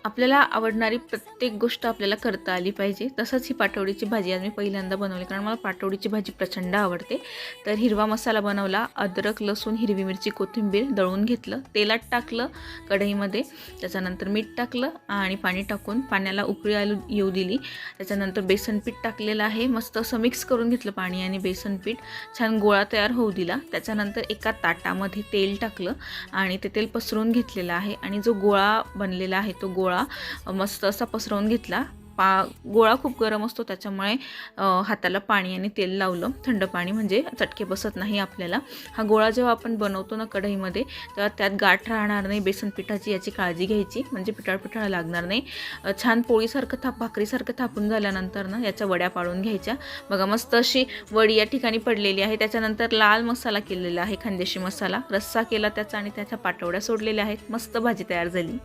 आपल्याला आवडणारी प्रत्येक गोष्ट आपल्याला करता आली पाहिजे. तसंच ही पाटवडीची भाजी आज मी पहिल्यांदा बनवली, कारण मला पाटवडीची भाजी प्रचंड आवडते. तर हिरवा मसाला बनवला. अद्रक, लसूण, हिरवी मिरची, कोथिंबीर दळून घेतलं, तेलात टाकलं कढईमध्ये. त्याच्यानंतर मीठ टाकलं आणि पाणी टाकून पाण्याला उकळी येऊ दिली. त्याच्यानंतर बेसन पीठ टाकलेलं आहे. मस्त असं मिक्स करून घेतलं पाणी आणि बेसन पीठ. छान गोळा तयार होऊ दिला. त्याच्यानंतर एका ताटामध्ये तेल टाकलं आणि ते तेल पसरवून घेतलेलं आहे आणि जो गोळा बनलेला आहे तो गोळा मस्त असा पसरवून घेतला. गोळा खूप गरम असतो, त्याच्यामुळे हाताला पाणी आणि तेल लावलं. थंड पाणी म्हणजे चटके बसत नाही आपल्याला. हा गोळा जेव्हा आपण बनवतो ना कढईमध्ये, तेव्हा त्यात गाठ राहणार नाही बेसन पिठाची, याची काळजी घ्यायची, म्हणजे पिठाळ लागणार नाही. छान पोळीसारखं भाकरीसारखं थापून झाल्यानंतर ना याच्या वड्या पाडून घ्यायच्या. बघा मस्त अशी वडी या ठिकाणी पडलेली आहे. त्याच्यानंतर लाल मसाला केलेला आहे, खानदेशी मसाला, रस्सा केला त्याचा आणि त्याच्या पाटवड्या सोडलेल्या आहेत. मस्त भाजी तयार झाली.